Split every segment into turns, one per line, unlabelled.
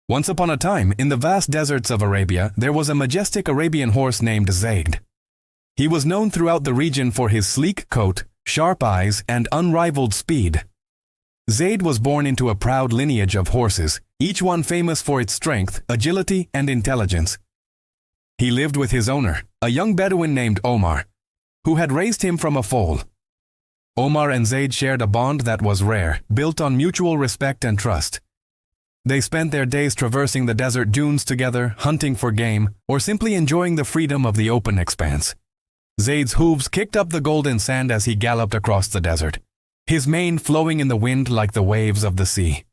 Once upon a time, in the vast deserts of Arabia, there was a majestic Arabian horse named Zayd. He was known throughout the region for his sleek coat, sharp eyes, and unrivaled speed. Zayd was born into a proud lineage of horses, each one famous for its strength, agility, and intelligence. He lived with his owner, a young Bedouin named Omar, who had raised him from a foal. Omar and Zayd shared a bond that was rare, built on mutual respect and trust. They spent their days traversing the desert dunes together, hunting for game, or simply enjoying the freedom of the open expanse. Zayd's hooves kicked up the golden sand as he galloped across the desert, his mane flowing in the wind like the waves of the sea.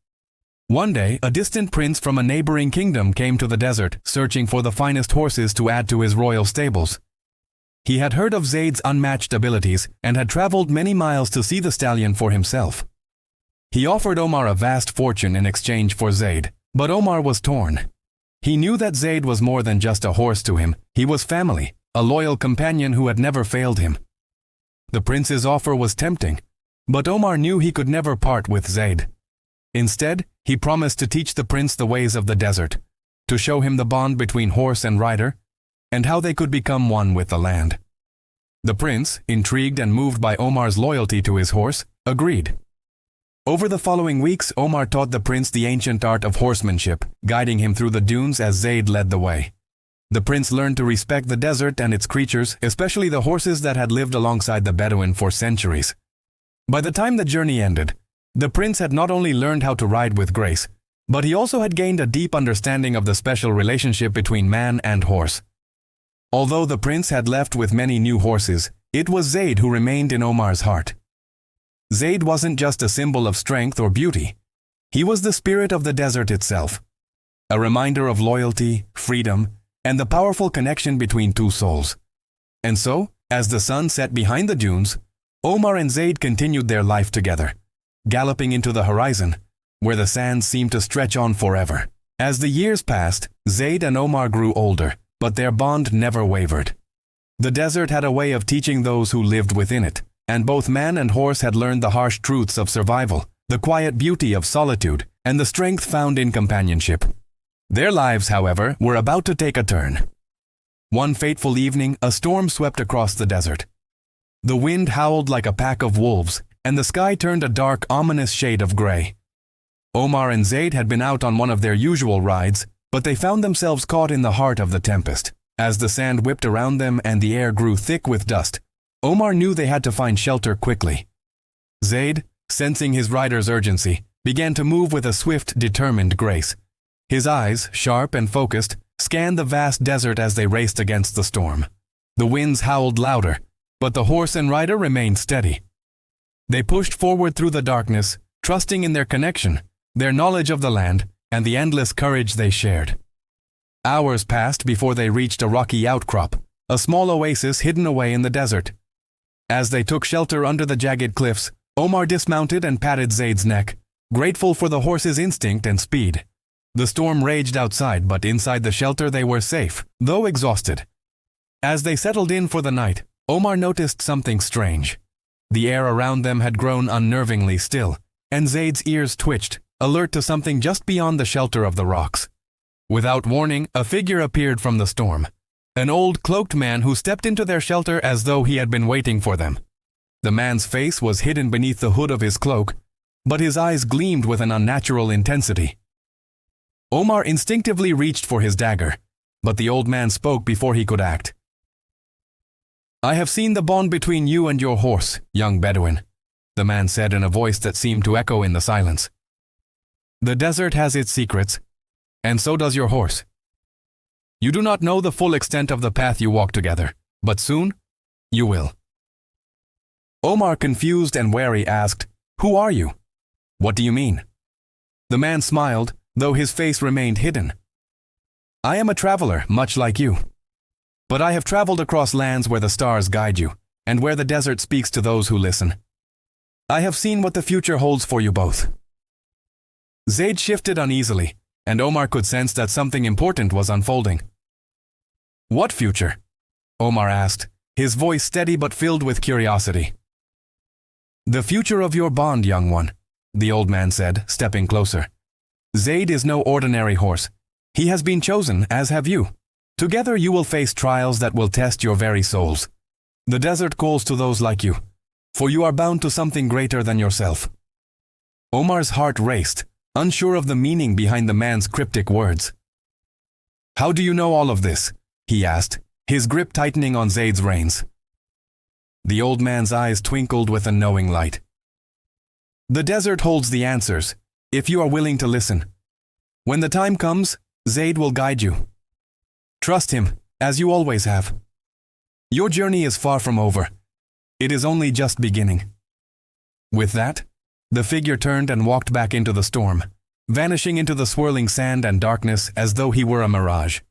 One day, a distant prince from a neighboring kingdom came to the desert, searching for the finest horses to add to his royal stables. He had heard of Zayd's unmatched abilities and had traveled many miles to see the stallion for himself. He offered Omar a vast fortune in exchange for Zayd, but Omar was torn. He knew that Zayd was more than just a horse to him. He was family, a loyal companion who had never failed him. The prince's offer was tempting, but Omar knew he could never part with Zayd. Instead, he promised to teach the prince the ways of the desert, to show him the bond between horse and rider, and how they could become one with the land. The prince, intrigued and moved by Omar's loyalty to his horse, agreed. Over the following weeks, Omar taught the prince the ancient art of horsemanship, guiding him through the dunes as Zayd led the way. The prince learned to respect the desert and its creatures, especially the horses that had lived alongside the Bedouin for centuries. By the time the journey ended, the prince had not only learned how to ride with grace, but he also had gained a deep understanding of the special relationship between man and horse. Although the prince had left with many new horses, it was Zayd who remained in Omar's heart. Zayd wasn't just a symbol of strength or beauty. He was the spirit of the desert itself, a reminder of loyalty, freedom, and the powerful connection between two souls. And so, as the sun set behind the dunes, Omar and Zayd continued their life together, galloping into the horizon, where the sands seemed to stretch on forever. As the years passed, Zayd and Omar grew older, but their bond never wavered. The desert had a way of teaching those who lived within it, and both man and horse had learned the harsh truths of survival, the quiet beauty of solitude, and the strength found in companionship. Their lives, however, were about to take a turn. One fateful evening, a storm swept across the desert. The wind howled like a pack of wolves, and the sky turned a dark, ominous shade of gray. Omar and Zayd had been out on one of their usual rides, but they found themselves caught in the heart of the tempest. As the sand whipped around them and the air grew thick with dust, Omar knew they had to find shelter quickly. Zayd, sensing his rider's urgency, began to move with a swift, determined grace. His eyes, sharp and focused, scanned the vast desert as they raced against the storm. The winds howled louder, but the horse and rider remained steady. They pushed forward through the darkness, trusting in their connection, their knowledge of the land, and the endless courage they shared. Hours passed before they reached a rocky outcrop, a small oasis hidden away in the desert. As they took shelter under the jagged cliffs, Omar dismounted and patted Zayd's neck, grateful for the horse's instinct and speed. The storm raged outside, but inside the shelter they were safe, though exhausted. As they settled in for the night, Omar noticed something strange. The air around them had grown unnervingly still, and Zayd's ears twitched, alert to something just beyond the shelter of the rocks. Without warning, a figure appeared from the storm. An old, cloaked man who stepped into their shelter as though he had been waiting for them. The man's face was hidden beneath the hood of his cloak, but his eyes gleamed with an unnatural intensity. Omar instinctively reached for his dagger, but the old man spoke before he could act. "I have seen the bond between you and your horse, young Bedouin," the man said in a voice that seemed to echo in the silence. "The desert has its secrets, and so does your horse. You do not know the full extent of the path you walk together, but soon you will." Omar, confused and wary, asked, "Who are you? What do you mean?" The man smiled, though his face remained hidden. "I am a traveler, much like you. But I have traveled across lands where the stars guide you, and where the desert speaks to those who listen. I have seen what the future holds for you both." Zayd shifted uneasily, and Omar could sense that something important was unfolding. "What future?" Omar asked, his voice steady but filled with curiosity. "The future of your bond, young one," the old man said, stepping closer. Zayd is no ordinary horse. He has been chosen, as have you. Together you will face trials that will test your very souls. The desert calls to those like you, for you are bound to something greater than yourself." Omar's heart raced, unsure of the meaning behind the man's cryptic words. "How do you know all of this?" he asked, his grip tightening on Zayd's reins. The old man's eyes twinkled with a knowing light. "The desert holds the answers, if you are willing to listen. When the time comes, Zayd will guide you. Trust him, as you always have. Your journey is far from over. It is only just beginning." With that, the figure turned and walked back into the storm, vanishing into the swirling sand and darkness as though he were a mirage.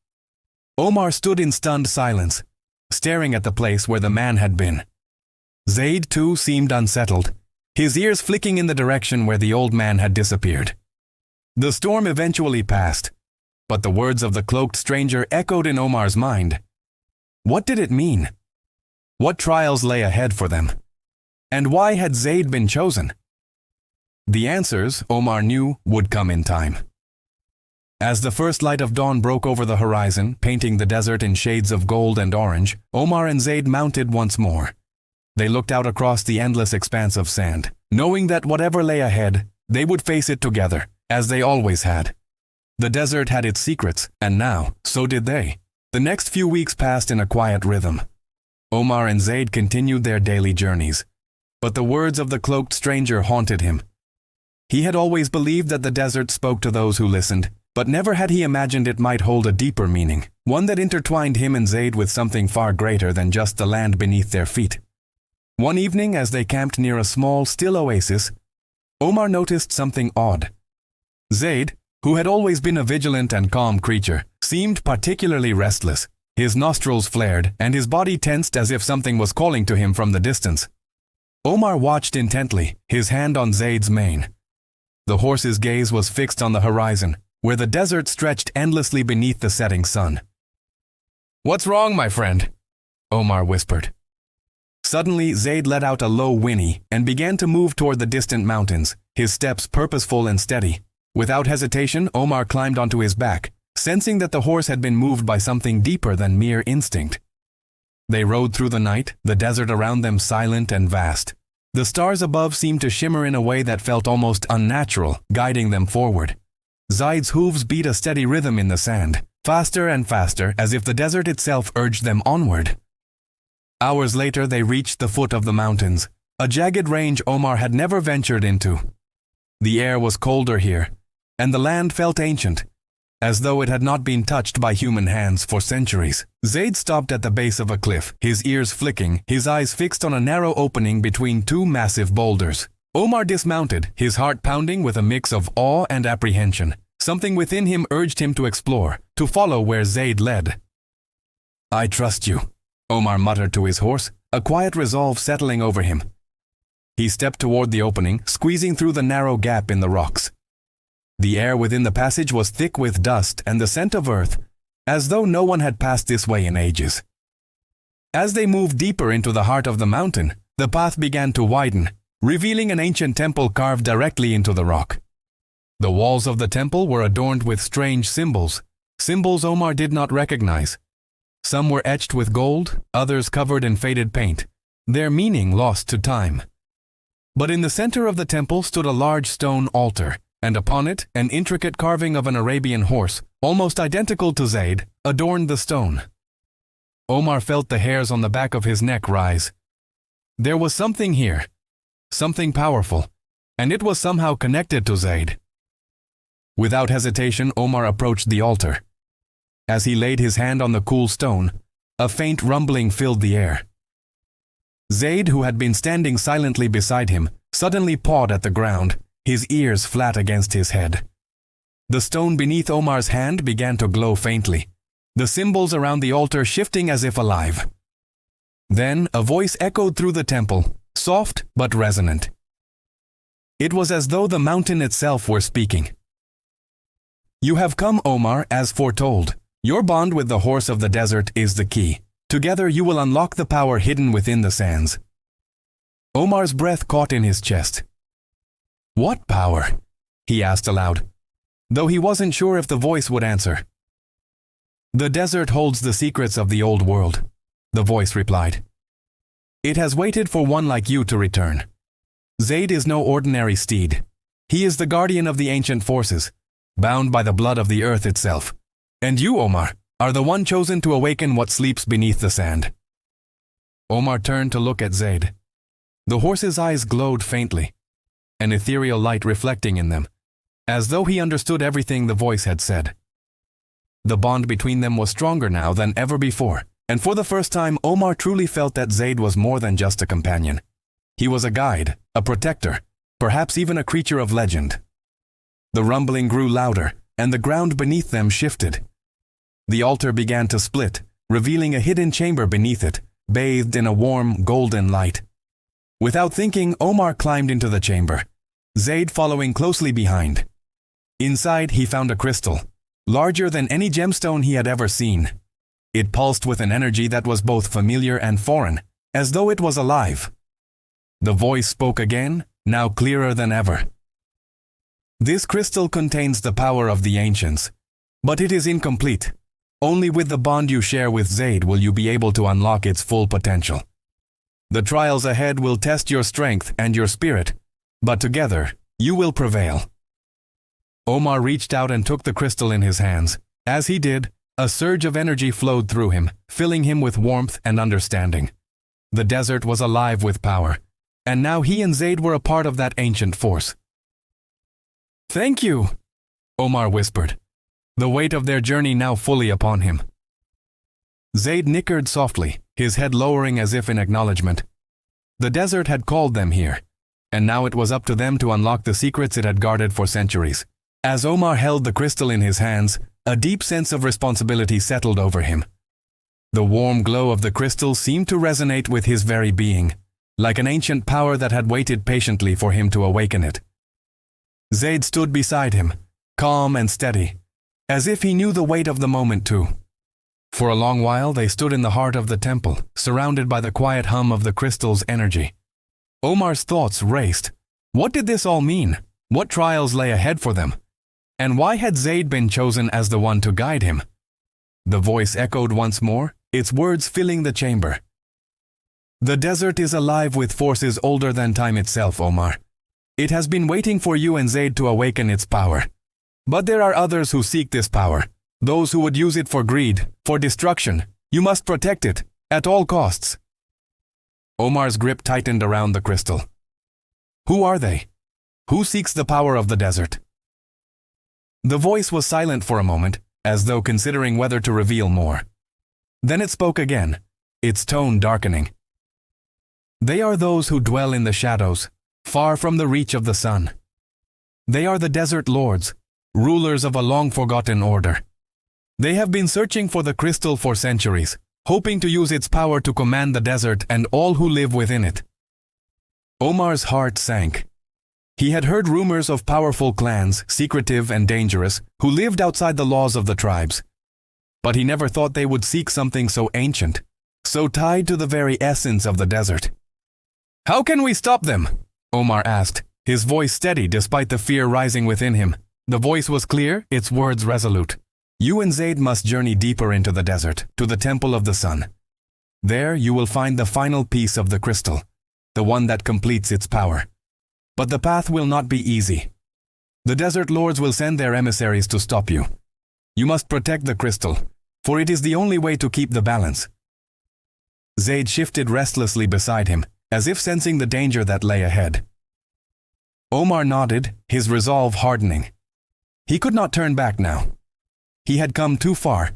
Omar stood in stunned silence, staring at the place where the man had been. Zayd, too, seemed unsettled, his ears flicking in the direction where the old man had disappeared. The storm eventually passed, but the words of the cloaked stranger echoed in Omar's mind. What did it mean? What trials lay ahead for them? And why had Zayd been chosen? The answers, Omar knew, would come in time. As the first light of dawn broke over the horizon, painting the desert in shades of gold and orange, Omar and Zayd mounted once more. They looked out across the endless expanse of sand, knowing that whatever lay ahead, they would face it together, as they always had. The desert had its secrets, and now, so did they. The next few weeks passed in a quiet rhythm. Omar and Zayd continued their daily journeys, but the words of the cloaked stranger haunted him. He had always believed that the desert spoke to those who listened, but never had he imagined it might hold a deeper meaning, one that intertwined him and Zayd with something far greater than just the land beneath their feet. One evening, as they camped near a small, still oasis, Omar noticed something odd. Zayd, who had always been a vigilant and calm creature, seemed particularly restless. His nostrils flared, and his body tensed as if something was calling to him from the distance. Omar watched intently, his hand on Zayd's mane. The horse's gaze was fixed on the horizon, where the desert stretched endlessly beneath the setting sun. "What's wrong, my friend?" Omar whispered. Suddenly, Zayd let out a low whinny and began to move toward the distant mountains, his steps purposeful and steady. Without hesitation, Omar climbed onto his back, sensing that the horse had been moved by something deeper than mere instinct. They rode through the night, the desert around them silent and vast. The stars above seemed to shimmer in a way that felt almost unnatural, guiding them forward. Zayd's hooves beat a steady rhythm in the sand, faster and faster, as if the desert itself urged them onward. Hours later, they reached the foot of the mountains, a jagged range Omar had never ventured into. The air was colder here, and the land felt ancient, as though it had not been touched by human hands for centuries. Zayd stopped at the base of a cliff, his ears flicking, his eyes fixed on a narrow opening between two massive boulders. Omar dismounted, his heart pounding with a mix of awe and apprehension. Something within him urged him to explore, to follow where Zayd led. "I trust you," Omar muttered to his horse, a quiet resolve settling over him. He stepped toward the opening, squeezing through the narrow gap in the rocks. The air within the passage was thick with dust and the scent of earth, as though no one had passed this way in ages. As they moved deeper into the heart of the mountain, the path began to widen, revealing an ancient temple carved directly into the rock. The walls of the temple were adorned with strange symbols, symbols Omar did not recognize. Some were etched with gold, others covered in faded paint, their meaning lost to time. But in the center of the temple stood a large stone altar, and upon it, an intricate carving of an Arabian horse, almost identical to Zayd, adorned the stone. Omar felt the hairs on the back of his neck rise. There was something here, something powerful, and it was somehow connected to Zayd. Without hesitation, Omar approached the altar. As he laid his hand on the cool stone, a faint rumbling filled the air. Zayd, who had been standing silently beside him, suddenly pawed at the ground, his ears flat against his head. The stone beneath Omar's hand began to glow faintly, the symbols around the altar shifting as if alive. Then a voice echoed through the temple, soft but resonant. It was as though the mountain itself were speaking. "You have come, Omar, as foretold. Your bond with the horse of the desert is the key. Together you will unlock the power hidden within the sands." Omar's breath caught in his chest. "What power?" he asked aloud. though he wasn't sure if the voice would answer. "The desert holds the secrets of the old world," the voice replied. "It has waited for one like you to return. Zayd is no ordinary steed. He is the guardian of the ancient forces, bound by the blood of the earth itself. And you, Omar, are the one chosen to awaken what sleeps beneath the sand." Omar turned to look at Zayd. The horse's eyes glowed faintly, an ethereal light reflecting in them, as though he understood everything the voice had said. The bond between them was stronger now than ever before, and for the first time Omar truly felt that Zayd was more than just a companion. He was a guide, a protector, perhaps even a creature of legend. The rumbling grew louder, and the ground beneath them shifted. The altar began to split, revealing a hidden chamber beneath it, bathed in a warm, golden light. Without thinking, Omar climbed into the chamber, Zayd following closely behind. Inside, he found a crystal, larger than any gemstone he had ever seen. It pulsed with an energy that was both familiar and foreign, as though it was alive. The voice spoke again, now clearer than ever. "This crystal contains the power of the ancients, but it is incomplete. Only with the bond you share with Zayd will you be able to unlock its full potential. The trials ahead will test your strength and your spirit, but together you will prevail." Omar reached out and took the crystal in his hands. As he did, a surge of energy flowed through him, filling him with warmth and understanding. The desert was alive with power, and now he and Zayd were a part of that ancient force. "Thank you," Omar whispered, the weight of their journey now fully upon him. Zayd nickered softly, his head lowering as if in acknowledgement. The desert had called them here, and now it was up to them to unlock the secrets it had guarded for centuries. As Omar held the crystal in his hands, a deep sense of responsibility settled over him. The warm glow of the crystal seemed to resonate with his very being, like an ancient power that had waited patiently for him to awaken it. Zayd stood beside him, calm and steady, as if he knew the weight of the moment too. For a long while they stood in the heart of the temple, surrounded by the quiet hum of the crystal's energy. Omar's thoughts raced. What did this all mean? What trials lay ahead for them? And why had Zayd been chosen as the one to guide him? The voice echoed once more, its words filling the chamber. "The desert is alive with forces older than time itself, Omar. It has been waiting for you and Zayd to awaken its power. But there are others who seek this power, those who would use it for greed, for destruction. You must protect it, at all costs." Omar's grip tightened around the crystal. "Who are they? Who seeks the power of the desert?" The voice was silent for a moment, as though considering whether to reveal more. Then it spoke again, its tone darkening. "They are those who dwell in the shadows, far from the reach of the sun. They are the desert lords, rulers of a long-forgotten order. They have been searching for the crystal for centuries, hoping to use its power to command the desert and all who live within it." Omar's heart sank. He had heard rumors of powerful clans, secretive and dangerous, who lived outside the laws of the tribes. But he never thought they would seek something so ancient, so tied to the very essence of the desert. "How can we stop them?" Omar asked, his voice steady despite the fear rising within him. The voice was clear, its words resolute. "You and Zayd must journey deeper into the desert, to the Temple of the Sun. There you will find the final piece of the crystal, the one that completes its power. But the path will not be easy. The desert lords will send their emissaries to stop you. You must protect the crystal, for it is the only way to keep the balance." Zayd shifted restlessly beside him, as if sensing the danger that lay ahead. Omar nodded, his resolve hardening. He could not turn back now. He had come too far,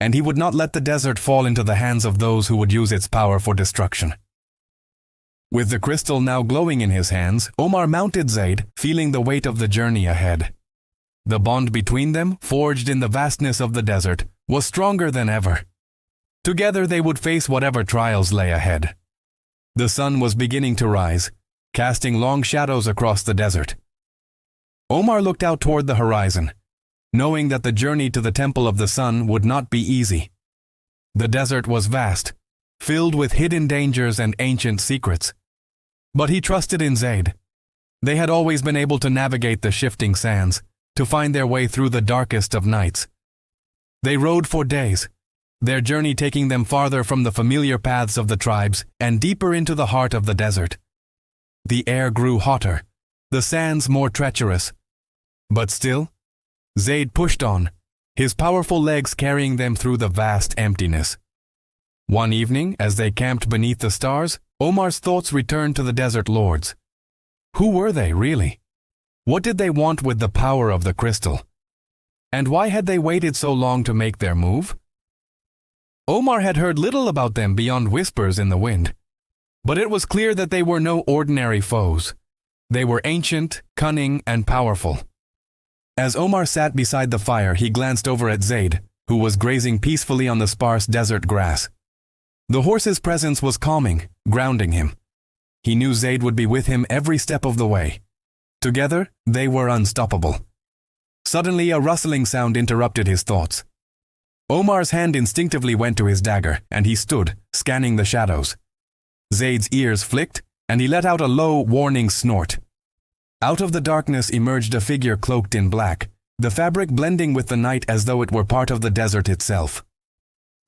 and he would not let the desert fall into the hands of those who would use its power for destruction. With the crystal now glowing in his hands, Omar mounted Zayd, feeling the weight of the journey ahead. The bond between them, forged in the vastness of the desert, was stronger than ever. Together they would face whatever trials lay ahead. The sun was beginning to rise, casting long shadows across the desert. Omar looked out toward the horizon, knowing that the journey to the Temple of the Sun would not be easy. The desert was vast, filled with hidden dangers and ancient secrets. But he trusted in Zayd. They had always been able to navigate the shifting sands, to find their way through the darkest of nights. They rode for days, their journey taking them farther from the familiar paths of the tribes and deeper into the heart of the desert. The air grew hotter, the sands more treacherous. But still, Zayd pushed on, his powerful legs carrying them through the vast emptiness. One evening, as they camped beneath the stars, Omar's thoughts returned to the desert lords. Who were they, really? What did they want with the power of the crystal? And why had they waited so long to make their move? Omar had heard little about them beyond whispers in the wind. But it was clear that they were no ordinary foes. They were ancient, cunning, and powerful. As Omar sat beside the fire, he glanced over at Zayd, who was grazing peacefully on the sparse desert grass. The horse's presence was calming, grounding him. He knew Zayd would be with him every step of the way. Together, they were unstoppable. Suddenly, a rustling sound interrupted his thoughts. Omar's hand instinctively went to his dagger, and he stood, scanning the shadows. Zayd's ears flicked, and he let out a low, warning snort. Out of the darkness emerged a figure cloaked in black, the fabric blending with the night as though it were part of the desert itself.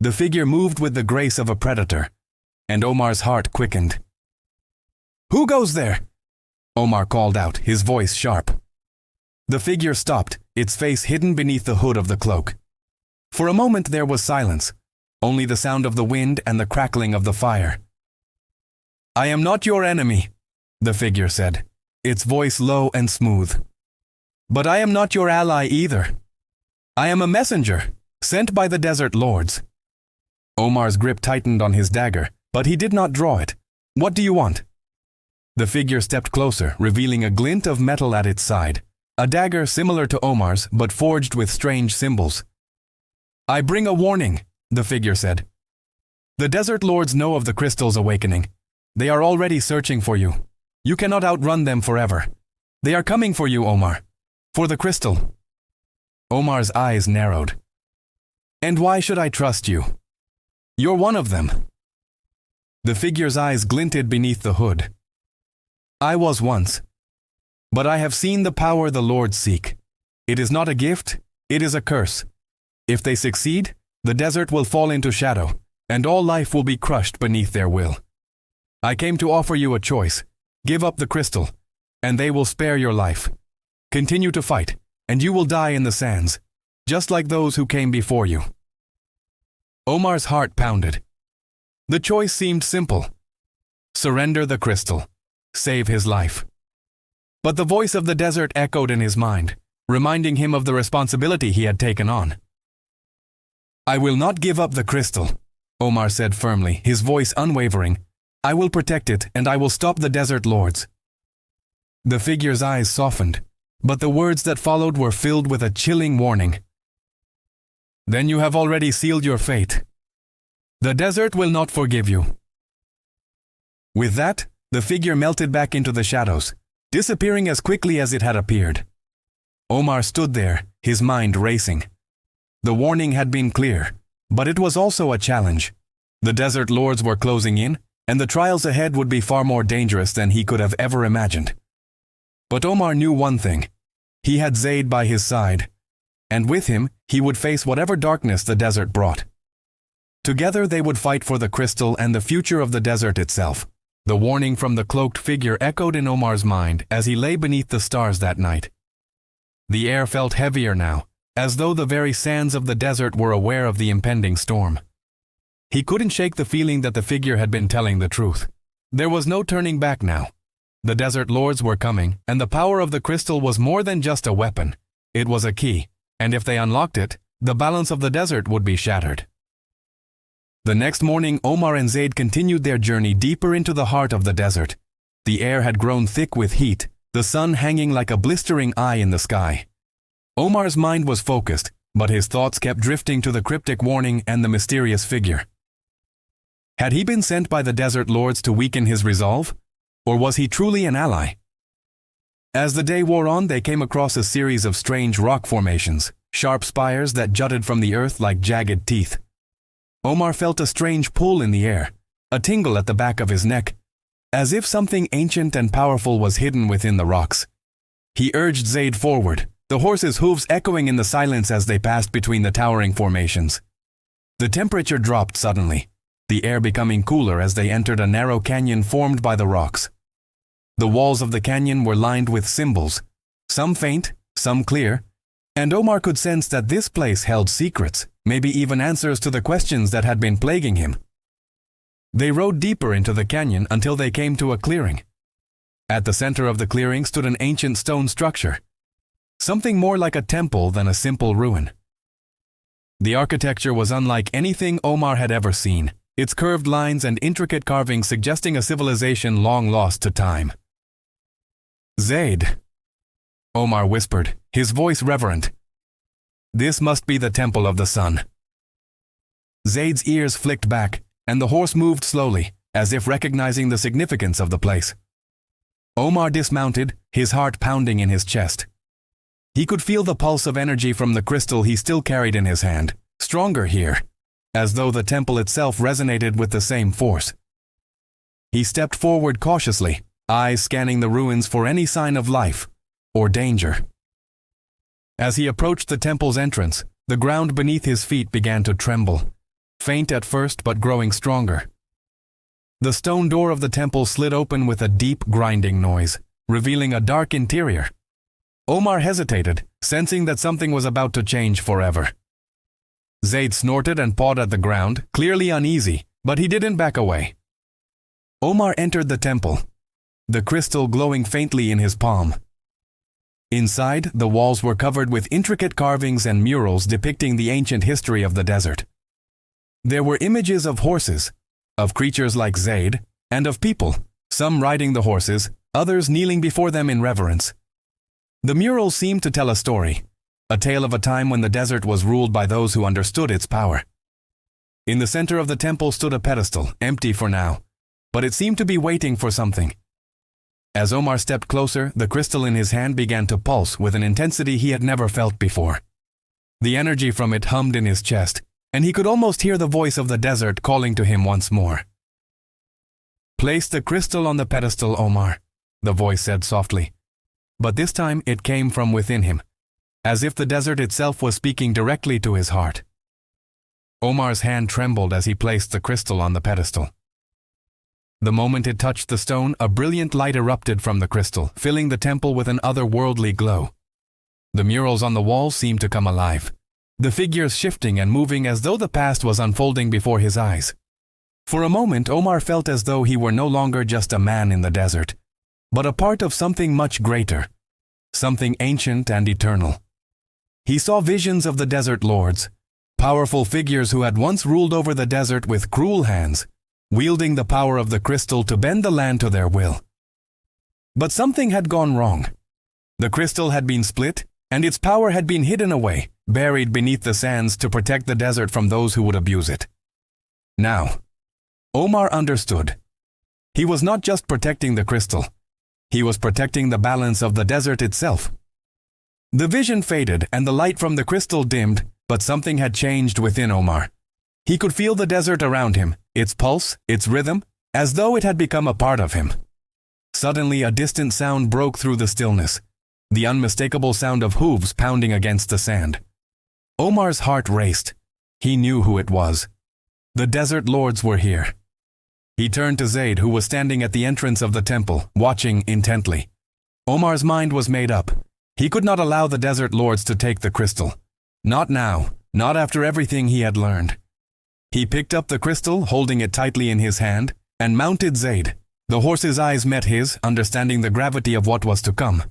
The figure moved with the grace of a predator, and Omar's heart quickened. "Who goes there?" Omar called out, his voice sharp. The figure stopped, its face hidden beneath the hood of the cloak. For a moment there was silence, only the sound of the wind and the crackling of the fire. "I am not your enemy," the figure said, its voice low and smooth. "But I am not your ally either. I am a messenger, sent by the desert lords." Omar's grip tightened on his dagger, but he did not draw it. "What do you want?" The figure stepped closer, revealing a glint of metal at its side, a dagger similar to Omar's but forged with strange symbols. "I bring a warning," the figure said. "The desert lords know of the crystal's awakening. They are already searching for you. You cannot outrun them forever. They are coming for you, Omar. For the crystal." Omar's eyes narrowed. "And why should I trust you? You're one of them." The figure's eyes glinted beneath the hood. "I was once. But I have seen the power the lords seek. It is not a gift, it is a curse. If they succeed, the desert will fall into shadow, and all life will be crushed beneath their will. I came to offer you a choice. Give up the crystal, and they will spare your life. Continue to fight, and you will die in the sands, just like those who came before you." Omar's heart pounded. The choice seemed simple. Surrender the crystal. Save his life. But the voice of the desert echoed in his mind, reminding him of the responsibility he had taken on. "I will not give up the crystal," Omar said firmly, his voice unwavering. "I will protect it, and I will stop the desert lords." The figure's eyes softened, but the words that followed were filled with a chilling warning. "Then you have already sealed your fate. The desert will not forgive you." With that, the figure melted back into the shadows, disappearing as quickly as it had appeared. Omar stood there, his mind racing. The warning had been clear, but it was also a challenge. The desert lords were closing in, and the trials ahead would be far more dangerous than he could have ever imagined. But Omar knew one thing. He had Zayd by his side, and with him he would face whatever darkness the desert brought. Together they would fight for the crystal and the future of the desert itself. The warning from the cloaked figure echoed in Omar's mind as he lay beneath the stars that night. The air felt heavier now, as though the very sands of the desert were aware of the impending storm. He couldn't shake the feeling that the figure had been telling the truth. There was no turning back now. The desert lords were coming, and the power of the crystal was more than just a weapon. It was a key, and if they unlocked it, the balance of the desert would be shattered. The next morning, Omar and Zayd continued their journey deeper into the heart of the desert. The air had grown thick with heat, the sun hanging like a blistering eye in the sky. Omar's mind was focused, but his thoughts kept drifting to the cryptic warning and the mysterious figure. Had he been sent by the desert lords to weaken his resolve, or was he truly an ally? As the day wore on, they came across a series of strange rock formations, sharp spires that jutted from the earth like jagged teeth. Omar felt a strange pull in the air, a tingle at the back of his neck, as if something ancient and powerful was hidden within the rocks. He urged Zayd forward, the horses' hooves echoing in the silence as they passed between the towering formations. The temperature dropped suddenly, the air becoming cooler as they entered a narrow canyon formed by the rocks. The walls of the canyon were lined with symbols, some faint, some clear, and Omar could sense that this place held secrets, maybe even answers to the questions that had been plaguing him. They rode deeper into the canyon until they came to a clearing. At the center of the clearing stood an ancient stone structure, something more like a temple than a simple ruin. The architecture was unlike anything Omar had ever seen, its curved lines and intricate carvings suggesting a civilization long lost to time. "Zayd," Omar whispered, his voice reverent. "This must be the Temple of the Sun." Zayd's ears flicked back, and the horse moved slowly, as if recognizing the significance of the place. Omar dismounted, his heart pounding in his chest. He could feel the pulse of energy from the crystal he still carried in his hand, stronger here, as though the temple itself resonated with the same force. He stepped forward cautiously, eyes scanning the ruins for any sign of life or danger. As he approached the temple's entrance, the ground beneath his feet began to tremble, faint at first but growing stronger. The stone door of the temple slid open with a deep grinding noise, revealing a dark interior. Omar hesitated, sensing that something was about to change forever. Zayd snorted and pawed at the ground, clearly uneasy, but he didn't back away. Omar entered the temple, the crystal glowing faintly in his palm. Inside, the walls were covered with intricate carvings and murals depicting the ancient history of the desert. There were images of horses, of creatures like Zayd, and of people, some riding the horses, others kneeling before them in reverence. The murals seemed to tell a story, a tale of a time when the desert was ruled by those who understood its power. In the center of the temple stood a pedestal, empty for now, but it seemed to be waiting for something. As Omar stepped closer, the crystal in his hand began to pulse with an intensity he had never felt before. The energy from it hummed in his chest, and he could almost hear the voice of the desert calling to him once more. "Place the crystal on the pedestal, Omar," the voice said softly. But this time it came from within him, as if the desert itself was speaking directly to his heart. Omar's hand trembled as he placed the crystal on the pedestal. The moment it touched the stone, a brilliant light erupted from the crystal, filling the temple with an otherworldly glow. The murals on the walls seemed to come alive, the figures shifting and moving as though the past was unfolding before his eyes. For a moment, Omar felt as though he were no longer just a man in the desert, but a part of something much greater, something ancient and eternal. He saw visions of the desert lords, powerful figures who had once ruled over the desert with cruel hands, wielding the power of the crystal to bend the land to their will. But something had gone wrong. The crystal had been split, and its power had been hidden away, buried beneath the sands to protect the desert from those who would abuse it. Now, Omar understood. He was not just protecting the crystal. He was protecting the balance of the desert itself. The vision faded and the light from the crystal dimmed, but something had changed within Omar. He could feel the desert around him, its pulse, its rhythm, as though it had become a part of him. Suddenly, a distant sound broke through the stillness, the unmistakable sound of hooves pounding against the sand. Omar's heart raced. He knew who it was. The desert lords were here. He turned to Zayd, who was standing at the entrance of the temple, watching intently. Omar's mind was made up. He could not allow the desert lords to take the crystal. Not now, not after everything he had learned. He picked up the crystal, holding it tightly in his hand, and mounted Zayd. The horse's eyes met his, understanding the gravity of what was to come.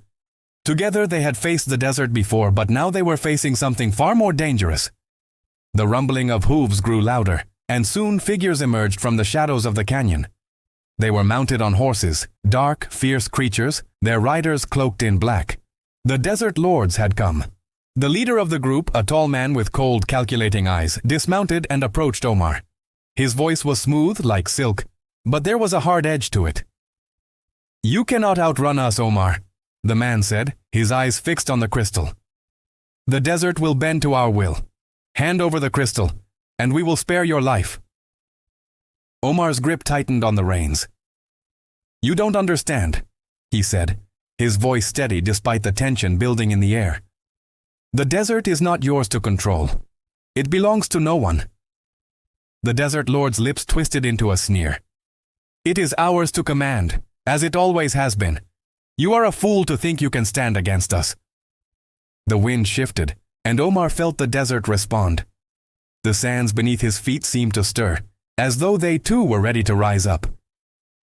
Together they had faced the desert before, but now they were facing something far more dangerous. The rumbling of hooves grew louder, and soon figures emerged from the shadows of the canyon. They were mounted on horses, dark, fierce creatures, their riders cloaked in black. The desert lords had come. The leader of the group, a tall man with cold, calculating eyes, dismounted and approached Omar. His voice was smooth like silk, but there was a hard edge to it. "You cannot outrun us, Omar," the man said, his eyes fixed on the crystal. "The desert will bend to our will. Hand over the crystal, and we will spare your life." Omar's grip tightened on the reins. "You don't understand," he said, his voice steady despite the tension building in the air. The desert is not yours to control. It belongs to no one. The desert lord's lips twisted into a sneer. It is ours to command, as it always has been. You are a fool to think you can stand against us. The wind shifted, and Omar felt the desert respond. The sands beneath his feet seemed to stir, as though they too were ready to rise up.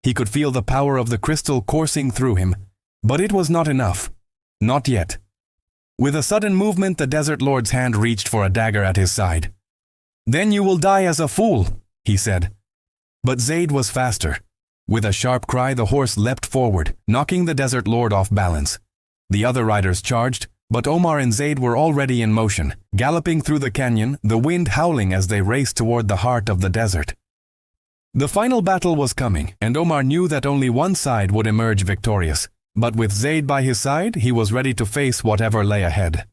He could feel the power of the crystal coursing through him, but it was not enough. Not yet. With a sudden movement, the desert lord's hand reached for a dagger at his side. Then you will die as a fool, he said. But Zayd was faster. With a sharp cry, the horse leapt forward, knocking the desert lord off balance. The other riders charged, but Omar and Zayd were already in motion, galloping through the canyon, the wind howling as they raced toward the heart of the desert. The final battle was coming, and Omar knew that only one side would emerge victorious. But with Zayd by his side, he was ready to face whatever lay ahead.